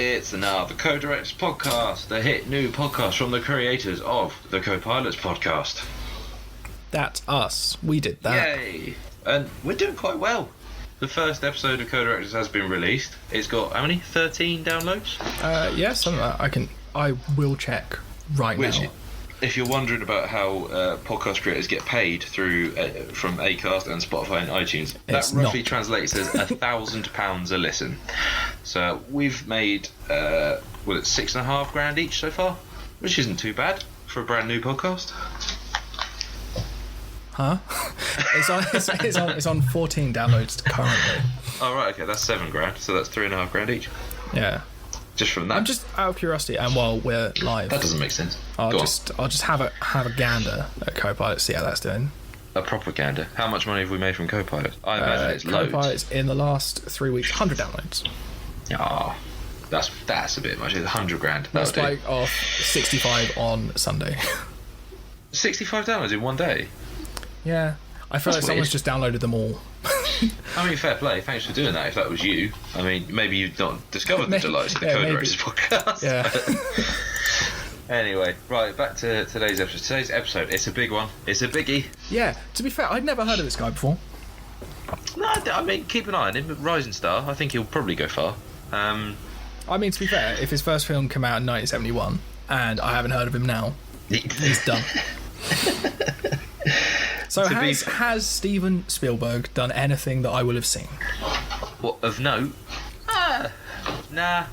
It's another Co-Directors podcast, the hit new podcast from the creators of the Co-Pilots podcast. That's us. We did that. Yay! And we're doing quite well. The first episode of Co-Directors has been released. It's got, how many? 13 downloads? Yeah, something like that. I will check right now. If you're wondering about how podcast creators get paid through from Acast and Spotify and iTunes, that roughly translates as £1,000 a listen. So we've made it's $6,500 each so far, which isn't too bad for a brand new podcast. Huh? It's on 14 downloads currently. Oh right, okay, that's $7,000. So that's $3,500 each. Yeah. Just from that. I'm just out of curiosity, and while we're live, that doesn't make sense. I'll just have a gander at Copilot, see how that's doing. A proper gander. How much money have we made from Copilot? I imagine it's loads. Copilot's in the last 3 weeks, 100 downloads. Ah, that's a bit much. It's $100,000. That's like off 65 on Sunday. 65 downloads in one day. Yeah, I feel like someone's just downloaded them all. I mean, fair play. Thanks for doing that. If that was you, I mean, maybe you've not discovered the delights of the Co-Directors podcast. Yeah. Anyway, right, back to today's episode. Today's episode, it's a big one. It's a biggie. Yeah, to be fair, I'd never heard of this guy before. No, I mean, keep an eye on him. Rising star. I think he'll probably go far. I mean, to be fair, if his first film came out in 1971 and I haven't heard of him now, he's done. So has Steven Spielberg done anything that I will have seen? What, of note? Nah,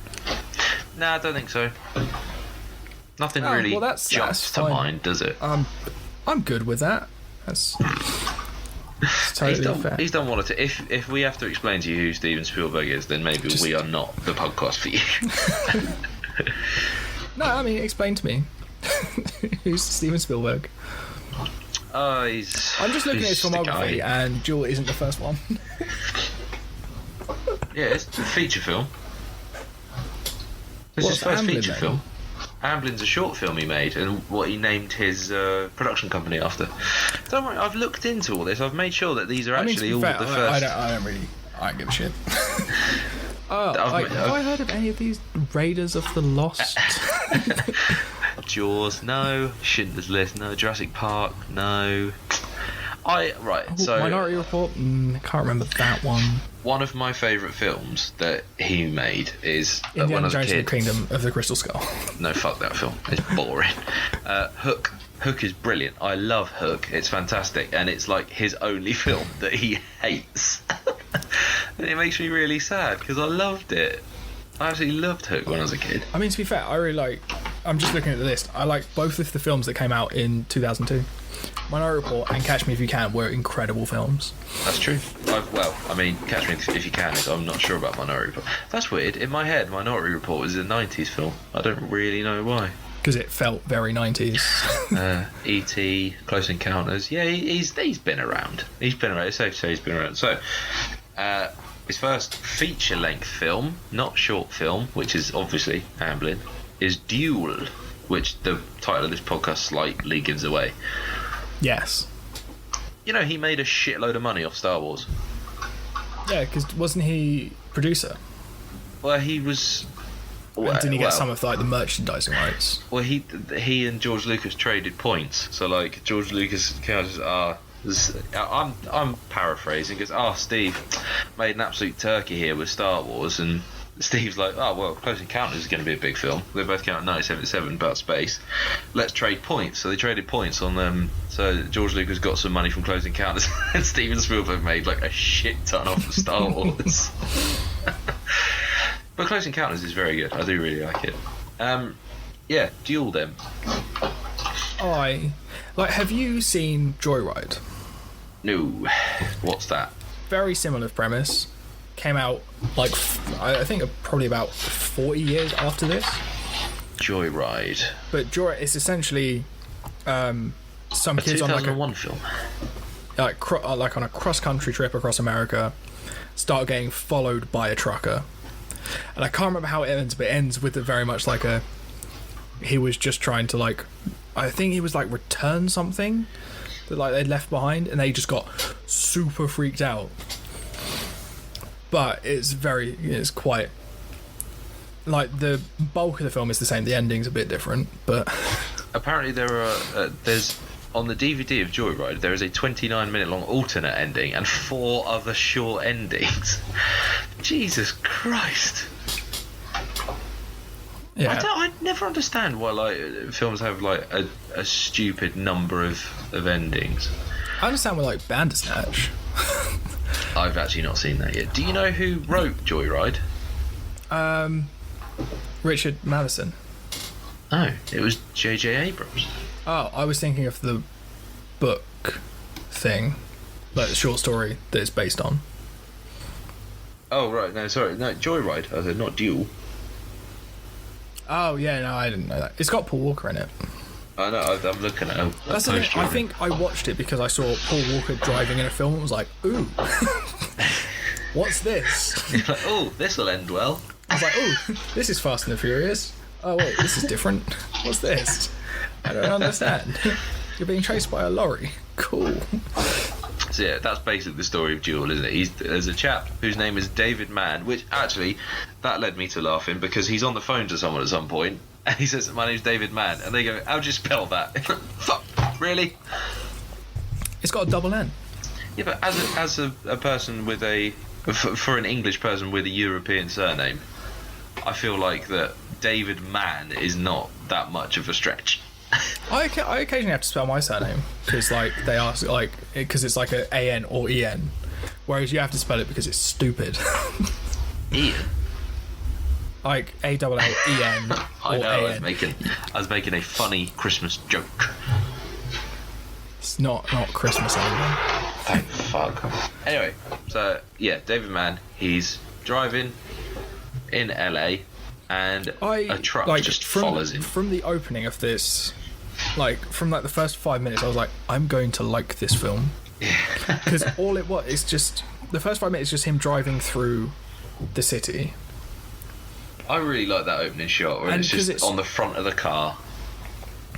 I don't think so. Nothing really jumps to mind, does it? I'm good with that. That's totally fair. He's done one or two. If we have to explain to you who Steven Spielberg is, then maybe we are not the podcast for you. No, I mean, explain to me. Who's Steven Spielberg? I'm just looking at his filmography, and Duel isn't the first one. Yeah, it's a feature film. This is his first feature film. Amblin's a short film he made, and what he named his production company after. Don't worry, I've looked into all this. I've made sure that these are actually all the first. I don't give a shit. Have I heard of any of these Raiders of the Lost? Jaws, no. Schindler's List, no. Jurassic Park, no. Minority Report, can't remember that one. One of my favourite films that he made is Indiana Jones and the Kingdom of the Crystal Skull. No, fuck that film. It's boring. Hook. Hook is brilliant. I love Hook. It's fantastic, and it's like his only film that he hates. And it makes me really sad because I loved it. I absolutely loved Hook when I was a kid. I mean, to be fair, I'm just looking at the list. I like both of the films that came out in 2002. Minority Report and Catch Me If You Can were incredible films. That's true. Catch Me If You Can is, I'm not sure about Minority Report. That's weird. In my head, Minority Report was a 90s film. I don't really know why. Because it felt very 90s. E.T., Close Encounters. Yeah, he's been around. He's been around. It's safe to say he's been around. So, his first feature-length film, not short film, which is obviously Amblin, is Duel, which the title of this podcast slightly gives away. Yes. You know, he made a shitload of money off Star Wars. Yeah, because wasn't he producer? Well, he was... And didn't he get some of the merchandising rights? Well, he and George Lucas traded points. So, like, George Lucas I'm paraphrasing because Steve made an absolute turkey here with Star Wars, and Steve's like, Close Encounters is going to be a big film. They both came out in 1977 about space. Let's trade points. So they traded points on them. So George Lucas got some money from Close Encounters, and Steven Spielberg made like a shit ton off of Star Wars. But Close Encounters is very good. I do really like it. Duel them. Have you seen Joyride? No. What's that? Very similar premise. Came out I think probably about 40 years after this. Joyride. But Joyride is essentially some kids on 2001 film. On a cross-country trip across America, start getting followed by a trucker. And I can't remember how it ends, but it ends with very much he was just trying to I think he was return something that they'd left behind, and they just got super freaked out. But it's quite like the bulk of the film is the same. The ending's a bit different, but apparently there's on the DVD of Joyride there is a 29-minute long alternate ending and 4 other short endings. Jesus Christ. yeah, I never understand why like films have like a stupid number of endings. I understand with like Bandersnatch. I've actually not seen that yet. Do you know who wrote Joyride? Richard Matheson. No, it was J.J. Abrams. Oh, I was thinking of the book thing, like the short story that it's based on. Oh right, no, sorry, no, Joyride. I said not Duel. Oh yeah, no, I didn't know that. It's got Paul Walker in it. I know. I'm looking at. That's the thing. I think I watched it because I saw Paul Walker driving in a film and was like, "Ooh, what's this?" You're like, oh, this will end well. I was like, "Oh, this is Fast and the Furious. Oh wait, this is different. What's this? I don't understand. You're being chased by a lorry. Cool." So yeah, that's basically the story of Duel, isn't it? There's a chap whose name is David Mann, which actually that led me to laughing because he's on the phone to someone at some point and he says, "My name's David Mann," and they go, "How'd you spell that?" Fuck, really? It's got a double N. Yeah, but as a person with for an English person with a European surname, I feel like that David Mann is not that much of a stretch. I occasionally have to spell my surname because like they ask like because it's like a AN or EN, whereas you have to spell it because it's stupid. Ian. Like ALLEN. I know. AN. I was making a funny Christmas joke. It's not Christmas anymore. Thank fuck. Anyway, so yeah, David Mann. He's driving in LA, and a truck like, just follows him. From the opening of this, like from like the first 5 minutes, I was like, I'm going to like this film because all it was is just the first 5 minutes is just him driving through the city. I really like that opening shot where And it's just 'cause it's on the front of the car.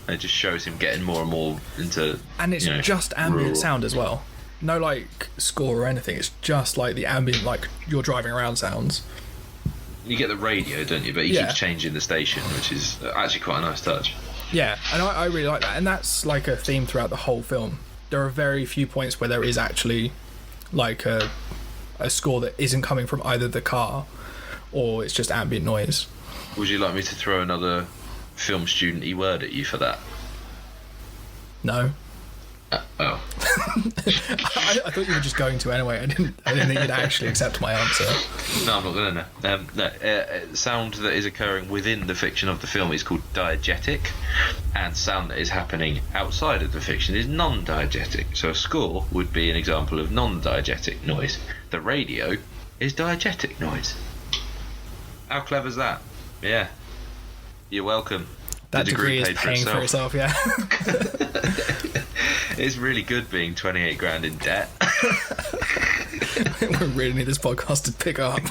And it just shows him getting more and more into. And it's just ambient rural sound as well. No like score or anything. It's just like the ambient, like you're driving around sounds. You get the radio, don't you? But he keeps changing the station, which is actually quite a nice touch. Yeah, and I really like that. And that's like a theme throughout the whole film. There are very few points where there is actually like a score that isn't coming from either the car or it's just ambient noise. Would you like me to throw another film student-y word at you for that? No. Oh. I thought you were just going to anyway. I didn't think you'd actually accept my answer. No, I'm not going to. No. Sound that is occurring within the fiction of the film is called diegetic, and sound that is happening outside of the fiction is non-diegetic. So a score would be an example of non-diegetic noise. The radio is diegetic noise. How clever's that? Yeah. You're welcome. That The degree is paid paying for itself, yeah. It's really good being 28 grand in debt. We really need this podcast to pick up.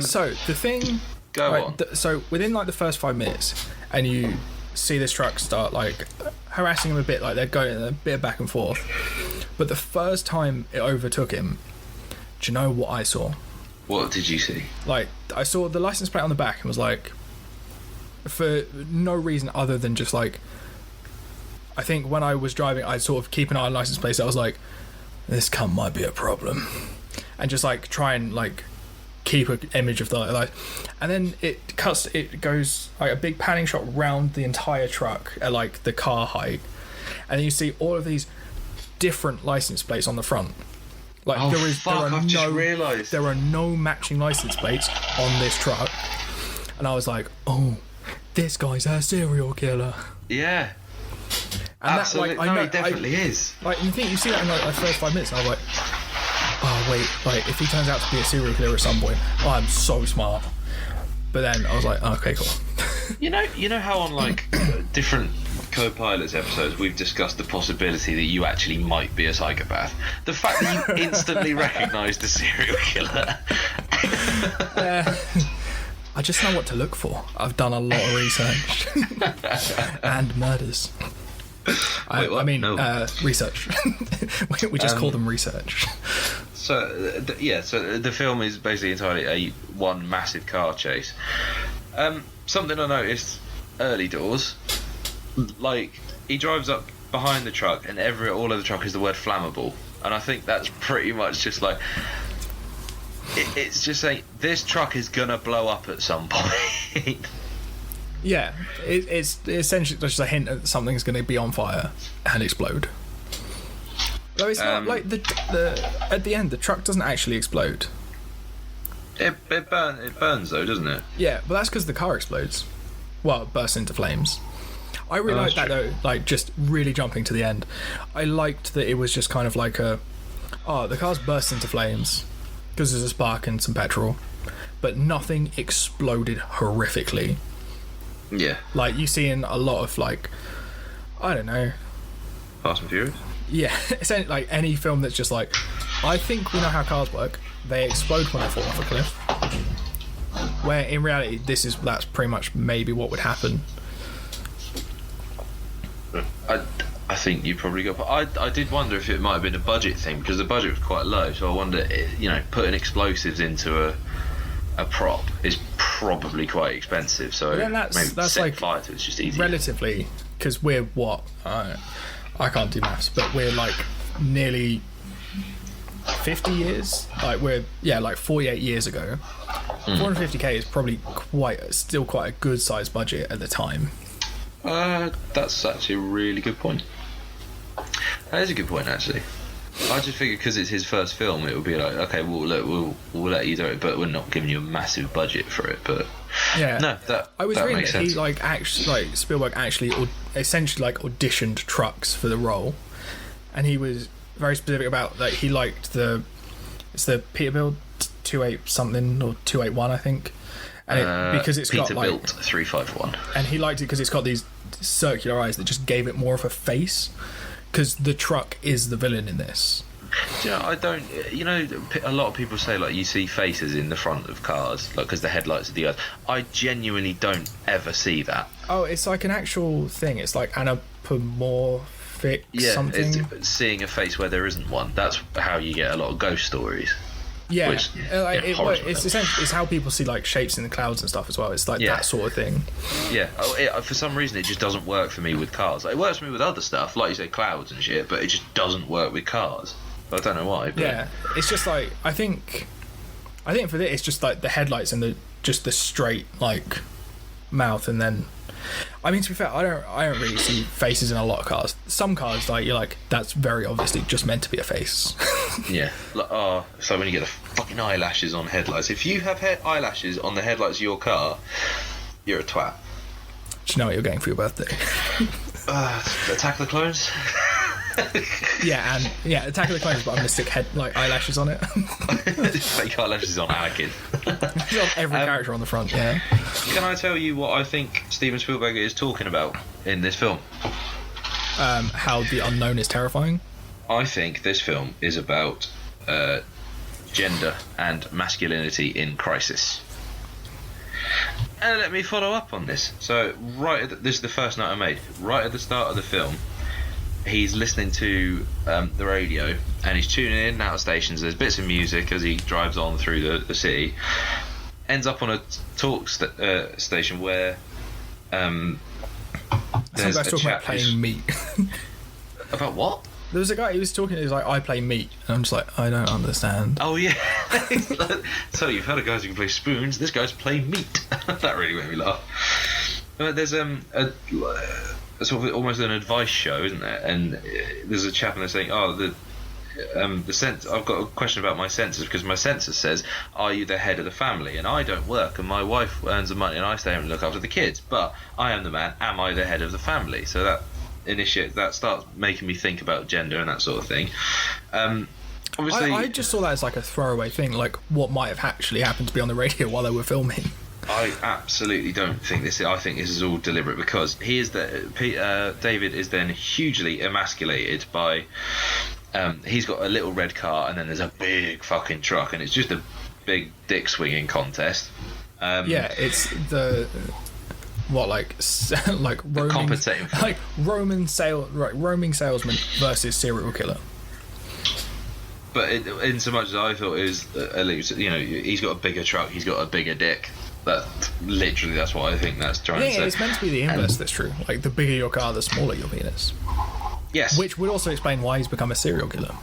So the thing. Go on. So within like the first 5 minutes, and you see this truck start like harassing him a bit, like they're going a bit back and forth. But the first time it overtook him, do you know what I saw? What did you see? Like I saw the license plate on the back and was like, for no reason other than just like, I think when I was driving, I'd sort of keep an eye on license plates. I was like, this cunt might be a problem, and just like try and like keep an image of the like, and then it goes like a big panning shot round the entire truck at like the car height, and then you see all of these different license plates on the front. Like there are no matching license plates on this truck, and I was like, oh, this guy's a serial killer. Yeah. And absolutely. That, like, no, he definitely is. Like you see that in like the first 5 minutes, and I was like, oh wait, like if he turns out to be a serial killer at some point, I'm so smart. But then I was like, oh, okay, cool. You know how on like different co-pilots episodes we've discussed the possibility that you actually might be a psychopath. The fact that you instantly recognised a serial killer. I just know what to look for. I've done a lot of research. And murders. Wait, what? Research. We just call them research. So so the film is basically entirely one massive car chase. Something I noticed early doors, like he drives up behind the truck and all of the truck is the word flammable, and I think that's pretty much just like it's just saying this truck is gonna blow up at some point. Yeah, it's essentially just a hint that something's going to be on fire and explode. Though it's not like the at the end the truck doesn't actually explode. It burns though, doesn't it? Yeah, but that's because the car explodes. Well, it bursts into flames. I really liked that though, like just really jumping to the end. I liked that it was just kind of like the car's burst into flames because there's a spark and some petrol, but nothing exploded horrifically. Yeah. Like you see in a lot of like, I don't know. Fast and Furious? Yeah, essentially like any film that's just like, I think we know how cars work. They explode when they fall off a cliff. Where in reality, that's pretty much maybe what would happen. I think you probably got. I did wonder if it might have been a budget thing because the budget was quite low. So I wonder, putting explosives into a prop is probably quite expensive. So then that's set like fire to it's just easy. Relatively, because we're what I can't do maths, but we're like nearly 50 years. Like we're like 48 years ago. 450k is probably still quite a good sized budget at the time. That's actually a really good point. That is a good point, actually. I just figured because it's his first film, it would be like, okay, well, look, we'll let you do it, but we're not giving you a massive budget for it. But yeah, no, I was that reading makes that sense. he Spielberg actually essentially like auditioned trucks for the role, and he was very specific about that. He liked it's the Peterbilt 28 something or 281, I think, and because it's got like Peterbilt 351, and he liked it because it's got these circular eyes that just gave it more of a face. Because the truck is the villain in this. I don't. A lot of people say like you see faces in the front of cars, like because the headlights are the eyes. I genuinely don't ever see that. Oh, it's like an actual thing. It's like anthropomorphic something. It's seeing a face where there isn't one. That's how you get a lot of ghost stories. Yeah, it's essentially it's how people see like shapes in the clouds and stuff as well. It's like that sort of thing. Yeah, for some reason it just doesn't work for me with cars. Like, it works for me with other stuff, like you say, clouds and shit, but it just doesn't work with cars. I don't know why. But... Yeah, it's just like I think for this it's just like the headlights and the straight like mouth, and then I mean, to be fair, I don't really see faces in a lot of cars. Some cars, like you're like, that's very obviously just meant to be a face. Yeah, so when you get the fucking eyelashes on headlights. If you have eyelashes on the headlights of your car, you're a twat. Do you know what you're getting for your birthday? Attack of the Clones. Attack of the Clones, but I'm gonna stick eyelashes on it. Fake eyelashes on Anakin. On every character on the front. Yeah. Can I tell you what I think Steven Spielberg is talking about in this film? How the unknown is terrifying. I think this film is about gender and masculinity in crisis. And let me follow up on this. So, this is the first note I made. Right at the start of the film, he's listening to the radio and he's tuning in and out of stations. There's bits of music as he drives on through the city. Ends up on a talk station where there's some guy's talking about playing meat. About what? There was a guy, he was talking, he was like, I play meat. And I'm just like, I don't understand. Oh, yeah. So you've heard of guys who can play spoons. This guy's playing meat. That really made me laugh. There's a sort of almost an advice show, isn't there? And there's a chap in there saying, I've got a question about my census because my census says, are you the head of the family? And I don't work and my wife earns the money and I stay home and look after the kids, but I am the man. Am I the head of the family? So that starts making me think about gender and that sort of thing. Obviously, I just saw that as like a throwaway thing, like what might have actually happened to be on the radio while they were filming. I absolutely don't think this. I think this is all deliberate because David is then hugely emasculated by. He's got a little red car and then there's a big fucking truck and it's just a big dick swinging contest. It's the. What like roaming, compensating for roaming salesman versus serial killer. But in so much as I thought it was, at least, you know, he's got a bigger truck, he's got a bigger dick. That's what I think that's trying to say. It's meant to be the inverse that's true. Like, the bigger your car, the smaller your penis. Yes. Which would also explain why he's become a serial killer.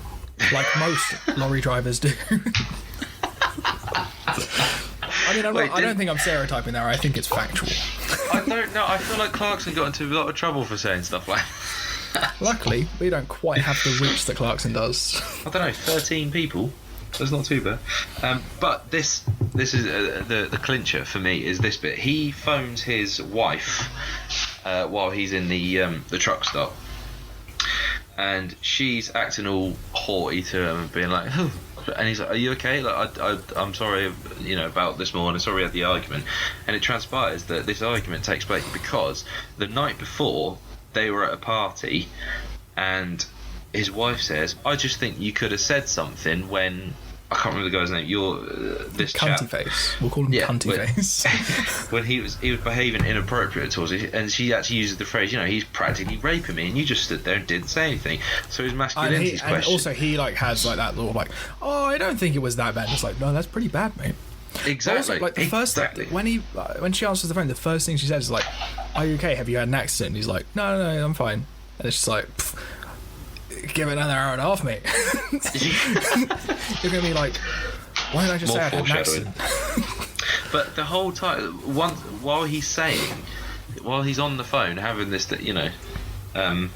Like most lorry drivers do. I mean, I don't think I'm stereotyping there. I think it's factual. I don't know. I feel like Clarkson got into a lot of trouble for saying stuff like that. Luckily, we don't quite have the reach that Clarkson does. I don't know, 13 people. That's not too bad. But this is the clincher for me is this bit. He phones his wife while he's in the truck stop, and she's acting all haughty to him and being like, oh. And he's like, "Are you okay? Like, I'm sorry, you know, about this morning. Sorry, we had the argument." And it transpires that this argument takes place because the night before they were at a party, and his wife says, "I just think you could have said something when." I can't remember the guy's name. This Cunty chap. Face. We'll call him Cunty Face. When he was behaving inappropriate towards it, and she actually uses the phrase, you know, he's practically raping me, and you just stood there and didn't say anything. So his masculinity's questioned. And also he like has like that little like, oh, I don't think it was that bad. It's like, no, that's pretty bad, mate. Exactly. Also, like the first when she answers the phone, the first thing she says is like, "Are you okay? Have you had an accident?" And he's like, No, I'm fine. And it's just like, give it another hour and a half, mate. You're gonna be like, why didn't I just say I had an accident? But the whole time, while he's on the phone having this, you know, oh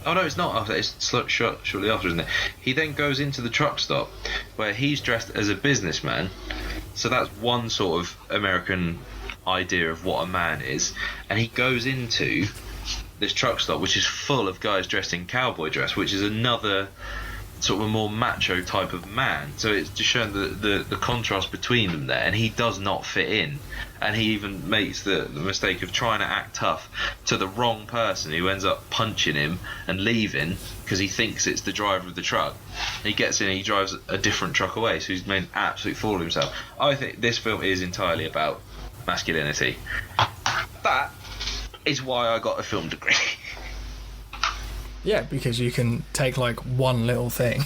no, it's not after. It's shortly after, isn't it? He then goes into the truck stop where he's dressed as a businessman. So that's one sort of American idea of what a man is, and he goes into this truck stop which is full of guys dressed in cowboy dress, which is another sort of a more macho type of man. So it's just showing the contrast between them there, and he does not fit in, and he even makes the mistake of trying to act tough to the wrong person who ends up punching him and leaving because he thinks it's the driver of the truck. He gets in and he drives a different truck away, so he's made an absolute fool of himself. I think this film is entirely about masculinity. That is why I got a film degree. Yeah, because you can take like one little thing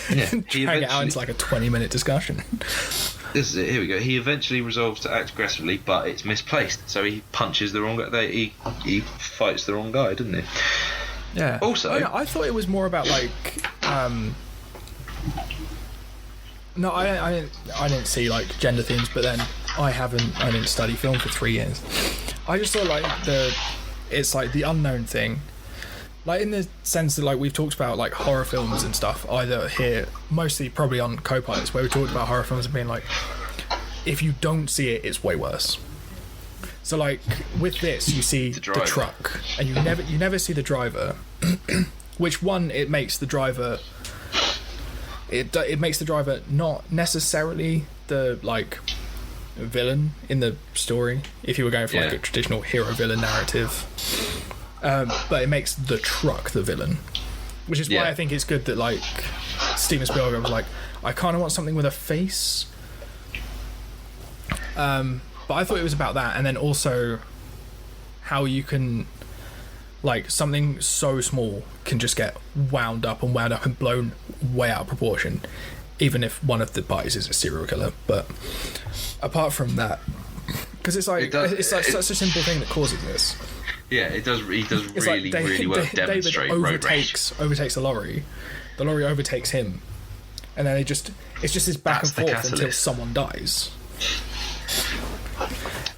and drag it out into like a 20-minute discussion. This is it. Here we go. He eventually resolves to act aggressively, but it's misplaced. So he punches the wrong guy. He fights the wrong guy, doesn't he? Yeah. Also, I thought it was more about like. No, I didn't see like gender themes, but then I didn't study film for 3 years. I just thought like it's like the unknown thing, like in the sense that like we've talked about like horror films and stuff, either here, mostly probably on Co-Pilots, where we talked about horror films and being like, if you don't see it, it's way worse. So like with this, you see the truck, and you never see the driver, which one it makes the driver. It makes the driver not necessarily the like villain in the story if you were going for like a traditional hero villain narrative, but it makes the truck the villain, which is why I think it's good that like Steven Spielberg was like, I kind of want something with a face, but I thought it was about that, and then also how you can like something so small can just get wound up and blown way out of proportion, even if one of the parties is a serial killer. But apart from that, because it's like such a simple thing that causes this. Yeah, it does. He does really well demonstrate road rage. Overtakes the lorry overtakes him, and then it's just this back and forth until someone dies.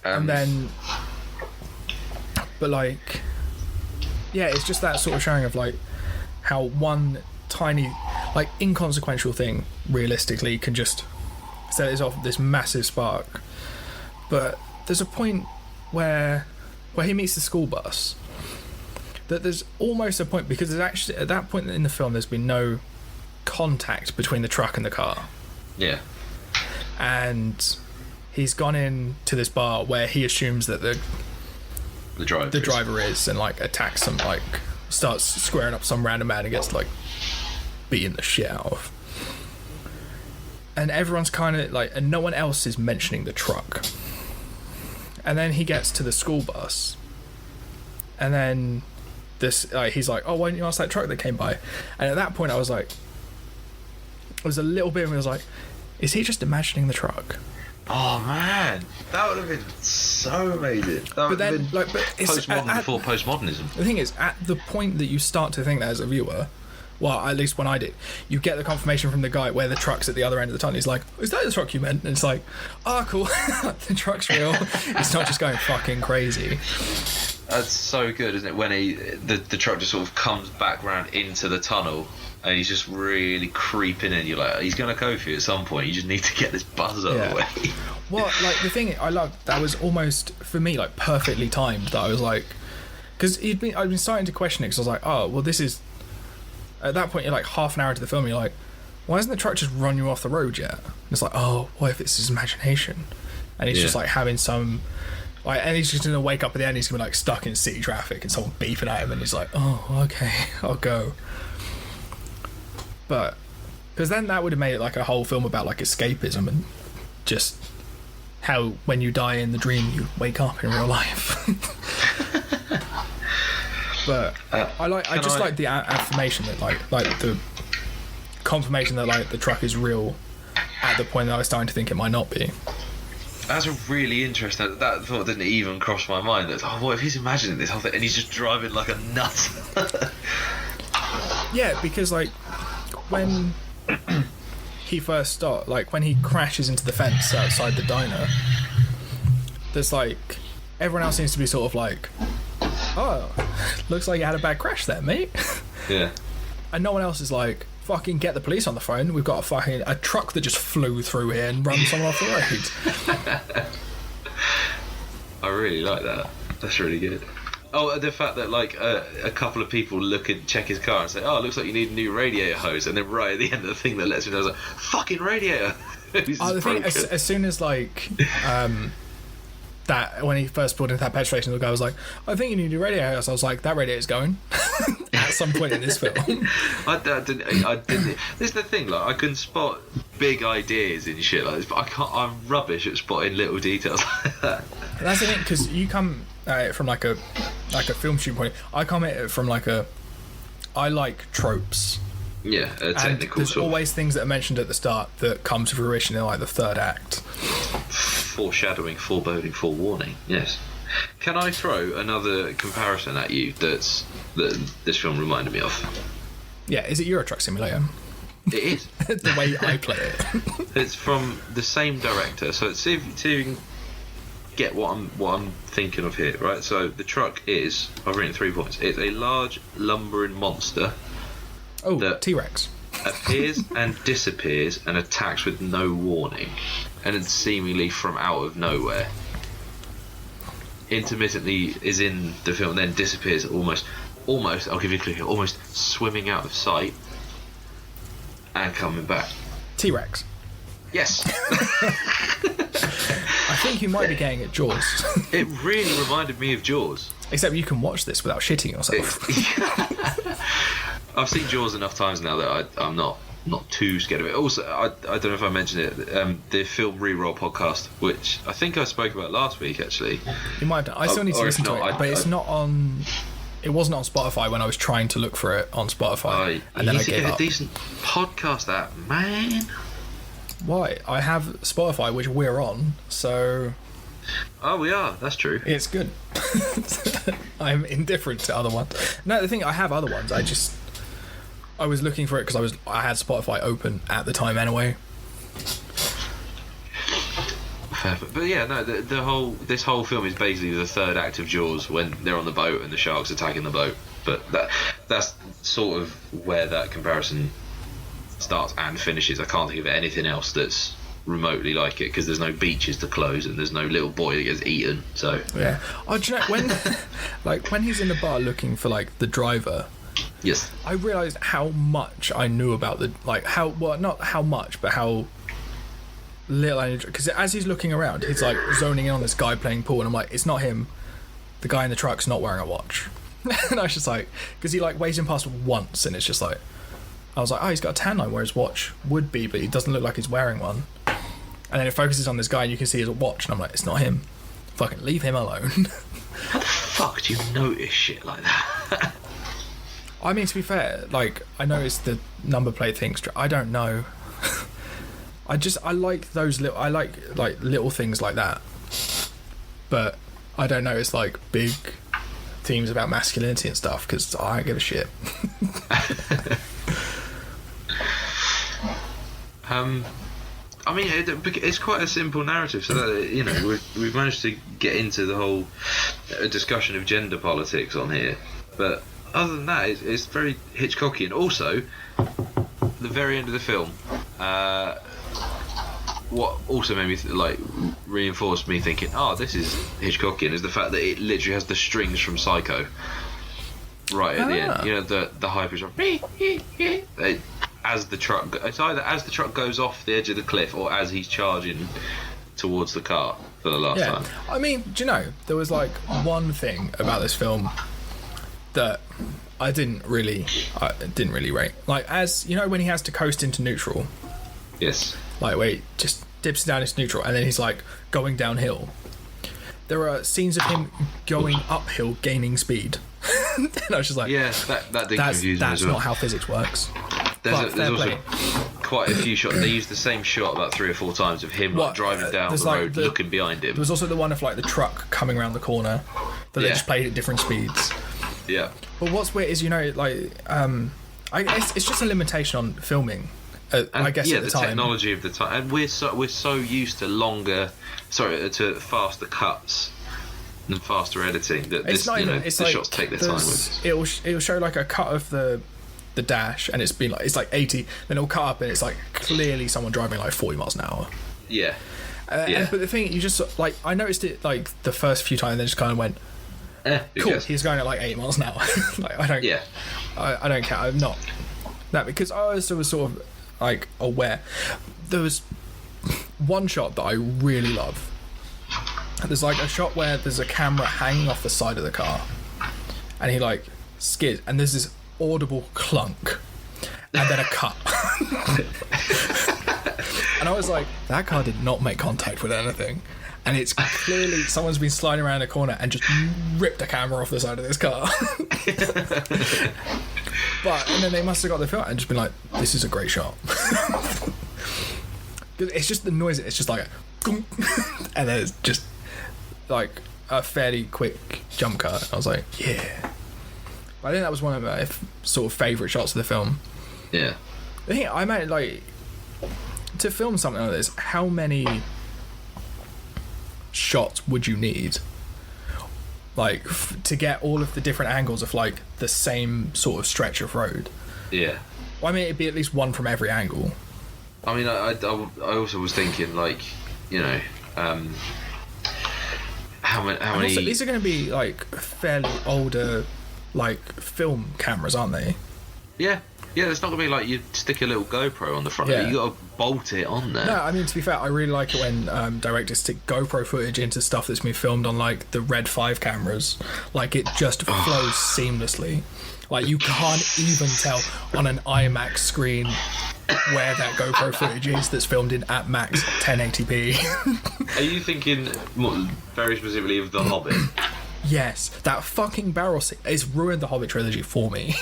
And then, but like, yeah, it's just that sort of showing of like how one tiny, like inconsequential thing realistically can just set it off this massive spark. But there's a point where he meets the school bus, that there's almost a point, because there's actually at that point in the film there's been no contact between the truck and the car. Yeah. And he's gone in to this bar where he assumes that the driver is, and like attacks some, like starts squaring up some random man and gets like beaten the shit out of. And everyone's kind of like, and no one else is mentioning the truck. And then he gets to the school bus, and then this he's like, oh, why didn't you ask that truck that came by? And at that point I was like, was a little bit of me was like, is he just imagining the truck? Oh man, that would have been so amazing. That would have been but it's postmodern before postmodernism. The thing is, at the point that you start to think that as a viewer, well, at least when I did, you get the confirmation from the guy where the truck's at the other end of the tunnel. He's like, is that the truck you meant? And it's like, oh, cool. The truck's real. It's not just going fucking crazy. That's so good, isn't it? When the truck just sort of comes back round into the tunnel and he's just really creeping in. You're like, he's going to go for you at some point. You just need to get this buzz out of the way. Well, like, the thing I loved, that was almost, for me, like, perfectly timed. That I was like, because I'd been starting to question it, because I was like, oh, well, this is, at that point, you're like half an hour into the film, you're like, why hasn't the truck just run you off the road yet? And it's like, oh, what if it's his imagination? And he's just like having some, like, and he's just going to wake up at the end, he's going to be like stuck in city traffic and someone beeping at him, and he's like, oh, okay, I'll go. But, because then that would have made it like a whole film about like escapism and just how when you die in the dream you wake up in real life. But I just like the affirmation that like the confirmation that like the truck is real at the point that I was starting to think it might not be. That's a really interesting. That thought didn't even cross my mind. That what if he's imagining this whole thing and he's just driving like a nut? Yeah, because like when he first starts, like when he crashes into the fence outside the diner, there's like everyone else seems to be sort of like, oh, looks like you had a bad crash there, mate. Yeah. And no one else is like, fucking get the police on the phone. We've got a truck that just flew through here and run someone off the road. I really like that. That's really good. Oh, the fact that like a couple of people check his car and say, "Oh, it looks like you need a new radiator hose," and then right at the end of the thing that lets me know, I was like, "Fucking radiator!" The thing, as soon as like that, when he first pulled into that petrol station, the guy was like, "I think you need a new radiator hose." I was like, "That radiator's going." At some point in this film, I didn't. This is the thing. Like, I can spot big ideas in shit like this, but I can't. I'm rubbish at spotting little details like that. That's the thing, because you come from like a film shooting point. I come at it from like I like tropes. Yeah, a technical. And there's always things that are mentioned at the start that come to fruition in like the third act. Foreshadowing, foreboding, forewarning. Yes. Can I throw another comparison at you that this film reminded me of? Yeah, is it Euro Truck Simulator? It is. The way I play it. It's from the same director, so see if you can get what I'm thinking of here, right? So the truck is, I've written 3 points. It's a large lumbering monster. Oh, that T-Rex. Appears and disappears and attacks with no warning, and then seemingly from out of nowhere. Intermittently is in the film, then disappears almost. I'll give you a clue here. Almost swimming out of sight and coming back. T-Rex. Yes. I think you might be getting at Jaws. It really reminded me of Jaws. Except you can watch this without shitting yourself. I've seen Jaws enough times now that I'm not too scared of it. Also, I don't know if I mentioned it, the film Reroll podcast, which I think I spoke about last week, actually. You might have done. I still need to listen to it, but it's not on... It wasn't on Spotify when I was trying to look for it on Spotify, and then I gave up. A decent podcast app, man. Why? I have Spotify, which we're on, so... Oh, we are. That's true. It's good. I'm indifferent to other ones. No, the thing, I have other ones. I was looking for it because I had Spotify open at the time anyway. But yeah, no, this whole film is basically the third act of Jaws when they're on the boat and the sharks attacking the boat. But that's sort of where that comparison starts and finishes. I can't think of anything else that's remotely like it, because there's no beaches to close and there's no little boy that gets eaten. So yeah. Oh, do you know when he's in the bar looking for like the driver? Yes. I realised how much I knew about not how much, but how little I knew. Because as he's looking around, he's like zoning in on this guy playing pool, and I'm like, it's not him. The guy in the truck's not wearing a watch. And I was just like, because he like waves in past once, and it's just like, I was like, oh, he's got a tan line where his watch would be, but he doesn't look like he's wearing one. And then it focuses on this guy, and you can see his watch, and I'm like, it's not him. Fucking leave him alone. How the fuck do you notice shit like that? I mean, to be fair, like, I noticed the number plate things. I don't know. I like those little. I like little things like that. But I don't know. It's like big themes about masculinity and stuff because I don't give a shit. I mean, it's quite a simple narrative, so that, you know, we've managed to get into the whole discussion of gender politics on here. But other than that, it's very Hitchcockian. Also, the very end of the film, what also made me reinforced me thinking, this is Hitchcockian, is the fact that it literally has the strings from Psycho right at the end. You know, the high pitch of as the truck. It's either as the truck goes off the edge of the cliff or as he's charging towards the car for the last time. I mean, do you know, there was like one thing about this film that I didn't really rate. Like, as you know, when he has to coast into neutral. Yes. Like, where he just dips down into neutral and then he's like going downhill. There are scenes of him going uphill, gaining speed. And I was just like, that did confuse me as well. That's not how physics works. There's also quite a few shots. They used the same shot about 3 or 4 times of him driving down the road, looking behind him. There was also the one of like the truck coming around the corner that they just played at different speeds. Yeah. But what's weird is, you know, like I guess it's just a limitation on filming. I guess at the time, technology of the time, and we're so used to faster cuts and faster editing that the shots take their time with. It'll show like a cut of the dash, and it's like 80, then it'll cut up and it's like clearly someone driving like 40 miles an hour. Yeah. But the thing, you just like, I noticed it like the first few times and then just kind of went, cool, he's going at like 80 miles an hour. Like, I don't care. I'm not that, because I also was sort of like aware. There was one shot that I really love. There's like a shot where there's a camera hanging off the side of the car and he like skids and there's this audible clunk and then a cut. And I was like, that car did not make contact with anything, and it's clearly someone's been sliding around a corner and just ripped a camera off the side of this car. And then they must have got the film and just been like, this is a great shot. It's just the noise, it's just like and then it's just like a fairly quick jump cut. I was like, yeah. I think that was one of my sort of favourite shots of the film. Yeah. I think I meant, like, to film something like this, how many shots would you need? Like, to get all of the different angles of, like, the same sort of stretch of road. Yeah. Well, I mean, it'd be at least one from every angle. I mean, I also was thinking, like, you know, how many... Also, these are going to be, like, fairly older, like, film cameras, aren't they? Yeah, it's not going to be like you stick a little GoPro on the front of it. You got to bolt it on there. No, I mean, to be fair, I really like it when directors stick GoPro footage into stuff that's been filmed on, like, the Red 5 cameras. Like, it just flows seamlessly. Like, you can't even tell on an IMAX screen where that GoPro footage is that's filmed in at max 1080p. Are you thinking very specifically of The Hobbit? Yes, that fucking barrel scene. It's ruined the Hobbit trilogy for me.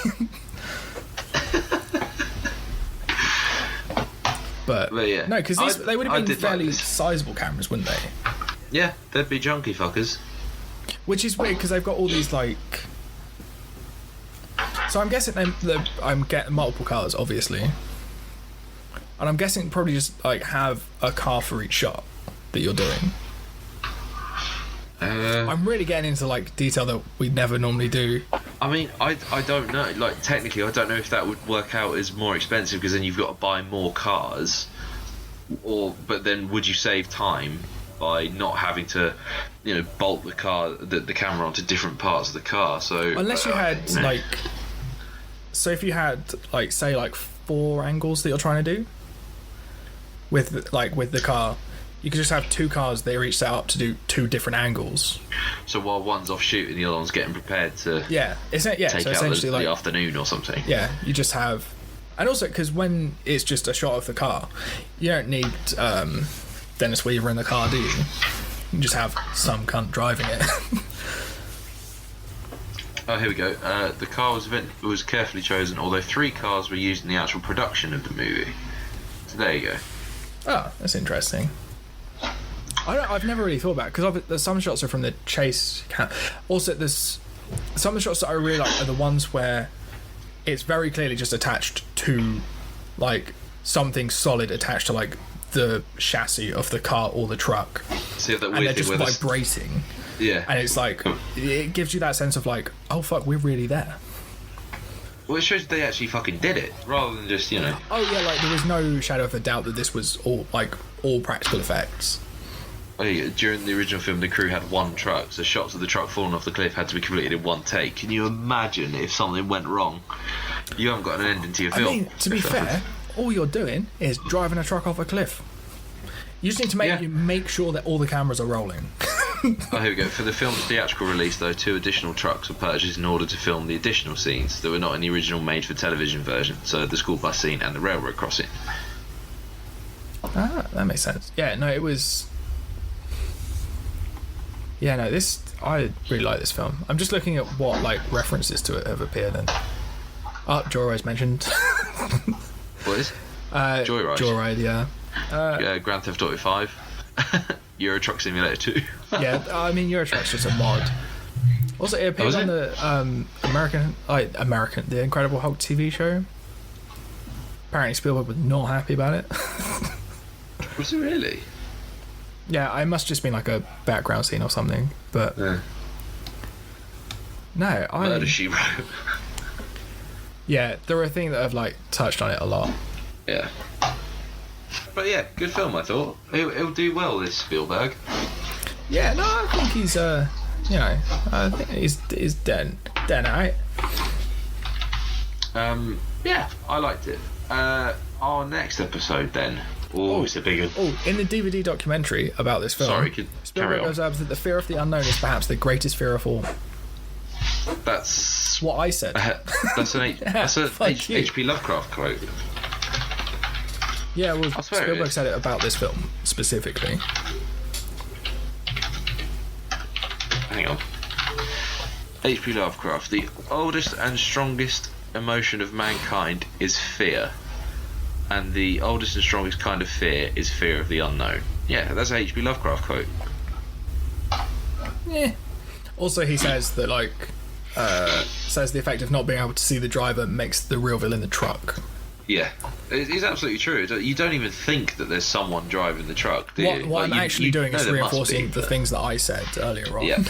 But yeah. No, because they would have been fairly sizable cameras, wouldn't they? Yeah, they'd be junky fuckers. Which is weird because they've got all these, like... So I'm guessing I'm getting multiple cars, obviously. And I'm guessing probably just, like, have a car for each shot that you're doing. I'm really getting into, like, detail that we never normally do. I mean, I don't know. Like, technically, I don't know if that would work out as more expensive because then you've got to buy more cars. But then would you save time by not having to, you know, bolt the camera onto different parts of the car? So unless you had like, so if you had like, say, like 4 angles that you're trying to do with the car. You could just have 2 cars, they're each set up to do 2 different angles. So while one's off shooting, the other one's getting prepared to take out the afternoon or something. Yeah, you just have... And also, because when it's just a shot of the car, you don't need Dennis Weaver in the car, do you? You just have some cunt driving it. Oh, here we go. The car was carefully chosen, although 3 cars were used in the actual production of the movie. So there you go. Oh, that's interesting. I've never really thought about it, because there's some shots are from the chase cam. Also, there's some of the shots that I really like are the ones where it's very clearly just attached to like something solid attached to like the chassis of the car or the truck. See that and they're just vibrating. Yeah. And it's like, it gives you that sense of like, oh fuck, we're really there. Well, it shows they actually fucking did it, rather than just, you know. Oh yeah, like there was no shadow of a doubt that this was all practical effects. Oh, yeah, during the original film, the crew had one truck, so shots of the truck falling off the cliff had to be completed in one take. Can you imagine if something went wrong? You haven't got an ending to your film. I mean, to be fair, all you're doing is driving a truck off a cliff. You just need to make sure that all the cameras are rolling. Oh, here we go. For the film's theatrical release, though, 2 additional trucks were purchased in order to film the additional scenes that were not in the original made-for-television version, so the school bus scene and the railroad crossing. Ah, that makes sense. Yeah, no, it was... Yeah, no, I really like this film. I'm just looking at what, like, references to it have appeared in. Oh, Joyride's mentioned. What is? Joyride. Joyride, yeah. Grand Theft Auto 5. Euro Truck Simulator 2. Yeah, I mean, Euro Truck's just a mod. Also, it appeared on the the Incredible Hulk TV show. Apparently, Spielberg was not happy about it. Was it really? Yeah, it must just been like a background scene or something. But yeah. No, Murder, She Wrote. Yeah, there are things that have like touched on it a lot. Yeah. But yeah, good film, I thought. He'll do well, this Spielberg. Yeah, no, I think he's I think he's dead right. Yeah, I liked it. Our next episode then. It's a big one. Oh, in the DVD documentary about this film, Spielberg observes that the fear of the unknown is perhaps the greatest fear of all. That's what I said. That's an H.P. Lovecraft quote. Yeah, well, Spielberg said it about this film specifically. Hang on. H.P. Lovecraft. The oldest and strongest emotion of mankind is fear. And the oldest and strongest kind of fear is fear of the unknown. Yeah, that's an H.P. Lovecraft quote. Yeah. Also, he says that, like, says the effect of not being able to see the driver makes the real villain the truck. Yeah, it's absolutely true. You don't even think that there's someone driving the truck, do you? What I'm actually doing is reinforcing the things that I said earlier on. Yeah.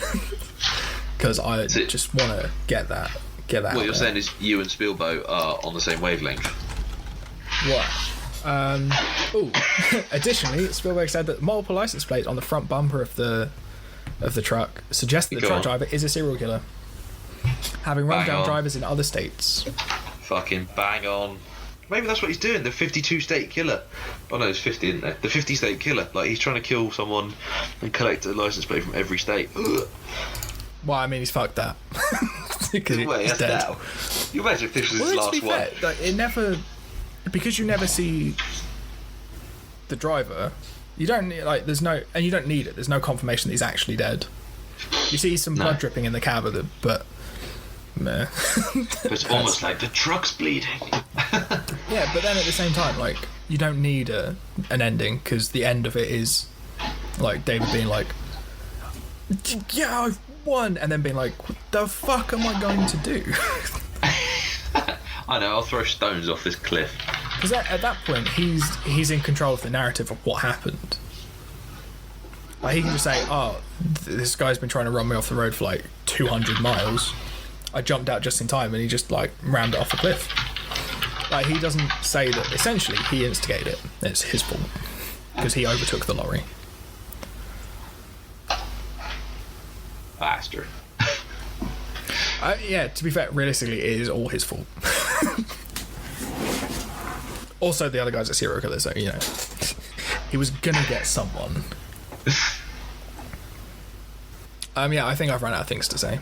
Because I just want to get that. What you're saying is you and Spielberg are on the same wavelength. What? Additionally, Spielberg said that multiple license plates on the front bumper of the truck suggest that the truck driver is a serial killer, having run down drivers in other states. Fucking bang on. Maybe that's what he's doing, the 52-state killer. Oh no, it's 50, isn't it? The 50-state killer. Like, he's trying to kill someone and collect a license plate from every state. Ugh. Well, I mean, he's fucked that. Because he's dead. Now. You imagine if this was his last one. Fair, like, because you never see the driver, you don't need, like, you don't need it. There's no confirmation that he's actually dead. You see some blood dripping in the cab of it, but meh. It's almost like the truck's bleeding. Yeah, but then at the same time, like, you don't need an ending, because the end of it is like David being like, yeah, I've won, and then being like, what the fuck am I going to do? I know, I'll throw stones off this cliff. Because at that point, he's in control of the narrative of what happened. Like, he can just say, oh, this guy's been trying to run me off the road for like 200 miles. I jumped out just in time, and he just like rammed it off a cliff. Like, he doesn't say that essentially he instigated it. It's his fault because he overtook the lorry. Bastard. Yeah, to be fair, realistically, it is all his fault. Also, the other guy's a serial killer, so, you know, he was gonna get someone. Yeah, I think I've run out of things to say.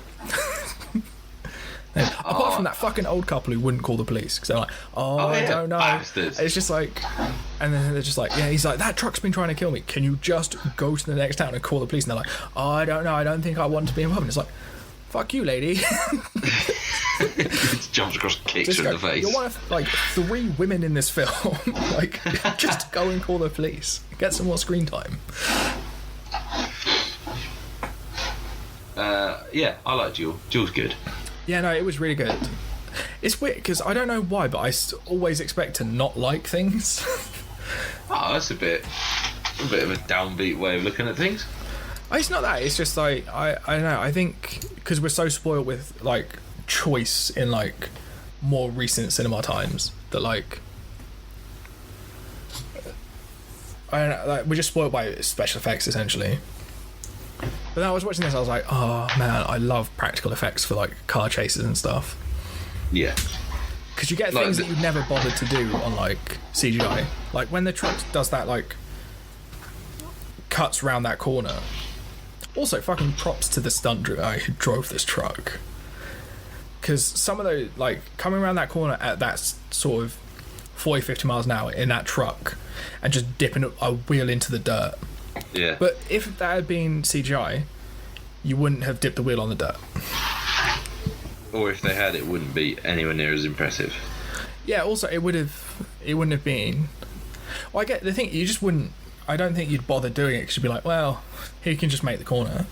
Apart from that fucking old couple who wouldn't call the police because they're like, I don't know. Bastards. It's just like, and then they're just like, yeah, he's like, that truck's been trying to kill me. Can you just go to the next town and call the police? And they're like, I don't know. I don't think I want to be involved. And it's like, fuck you, lady. Jumps across, kicks her in the face. You're one of like 3 women in this film. Like, just go and call the police. Get some more screen time. Yeah, I like Duel. Duel's good. Yeah, no, it was really good. It's weird because I don't know why, but I always expect to not like things. Oh, that's a bit of a downbeat way of looking at things. It's not that. It's just like I don't know. I think because we're so spoiled with like choice in like more recent cinema times that like I don't know. Like we're just spoiled by special effects essentially. But then I was watching this, I was like, oh man, I love practical effects for like car chases and stuff. Yeah. Because you get things that you'd never bothered to do on like CGI. Like when the truck does that, like cuts round that corner. Also, fucking props to the stunt guy who drove this truck. Because some of those, like coming around that corner at that sort of 40, 50 miles an hour in that truck and just dipping a wheel into the dirt. Yeah. But if that had been CGI, you wouldn't have dipped the wheel on the dirt. Or if they had, it wouldn't be anywhere near as impressive. Yeah. Also, it wouldn't have been. Well, I get the thing. You just wouldn't. I don't think you'd bother doing it because you'd be like, well, he can just make the corner.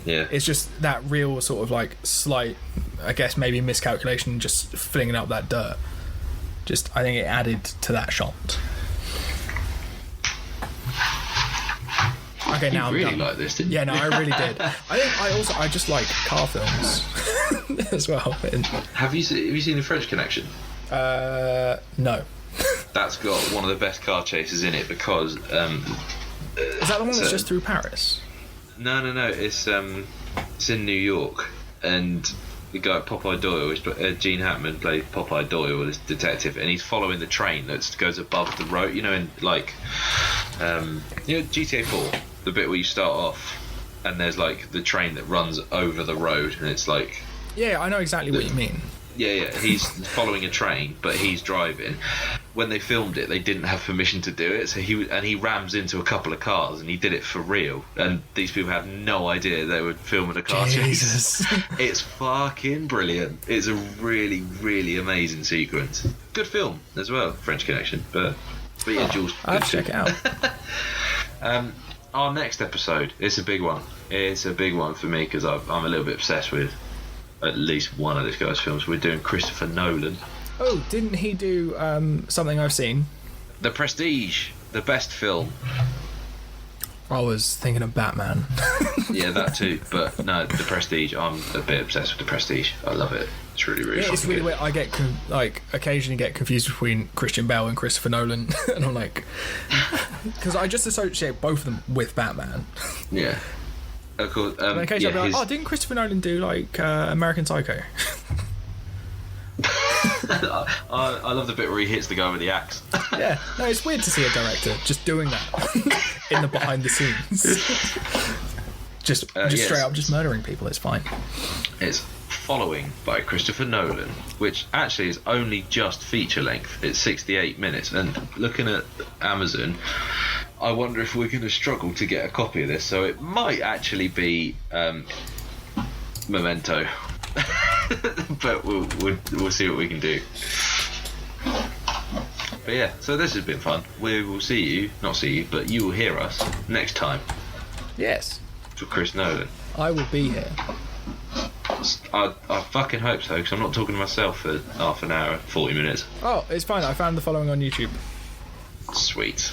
Yeah. It's just that real sort of like slight, I guess maybe miscalculation, just flinging up that dirt. Just I think it added to that shot. Okay, now you really I'm done. like this, didn't you? Yeah, no, I really did. I just like car films as well. Have you seen The French Connection? No. That's got one of the best car chases in it because Is that the one that's just through Paris? No. It's in New York, and the guy Popeye Doyle, Gene Hackman played Popeye Doyle, this detective, and he's following the train that goes above the road. You know, in like GTA 4, the bit where you start off, and there's like the train that runs over the road, and it's like. Yeah, I know exactly what you mean. Yeah, he's following a train, but he's driving. When they filmed it, they didn't have permission to do it, so he rams into a couple of cars, and he did it for real. And these people had no idea they were filming a car chase. It's fucking brilliant. It's a really, really amazing sequence. Good film as well, French Connection. But yeah, Jules. I'll have to check it out. Our next episode, it's a big one. It's a big one for me because I'm a little bit obsessed with at least one of this guy's films. We're doing Christopher Nolan. Oh, didn't he do something I've seen? The Prestige, the best film. I was thinking of Batman. Yeah, that too. But no, The Prestige. I'm a bit obsessed with The Prestige. I love it. It's really, really. Yeah, it's really weird. I get occasionally get confused between Christian Bale and Christopher Nolan, and I'm like, because I just associate both of them with Batman. Yeah. Of course. And occasionally I'll be like, oh, didn't Christopher Nolan do like American Psycho? I love the bit where he hits the guy with the axe. Yeah, no, it's weird to see a director just doing that in the behind the scenes. just straight up just murdering people. It's fine. It's Following by Christopher Nolan, which actually is only just feature length. It's 68 minutes, and looking at Amazon, I wonder if we're going to struggle to get a copy of this. So it might actually be Memento. But we'll see what we can do. But yeah, so this has been fun. We will see you, not see you, but you will hear us next time. Yes. For Chris Nolan. I will be here. I fucking hope so, because I'm not talking to myself for half an hour, 40 minutes. Oh, it's fine. I found the following on YouTube. Sweet.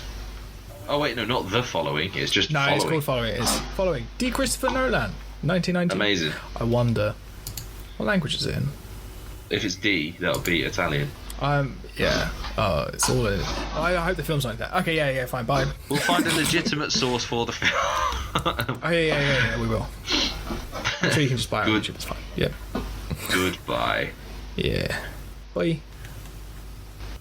Oh wait, no, not the following. It's just following. It's called Following. It's Following. D. Christopher Nolan, 1990. Amazing. I wonder what language is it in. If it's D, that'll be Italian. Yeah. Oh, it's all in. I hope the film's like that. Okay, yeah, fine. Bye. We'll find a legitimate source for the film. Oh yeah, we will. I'm sure you can just buy it on YouTube. It's fine. Yep. Goodbye. Yeah. Bye.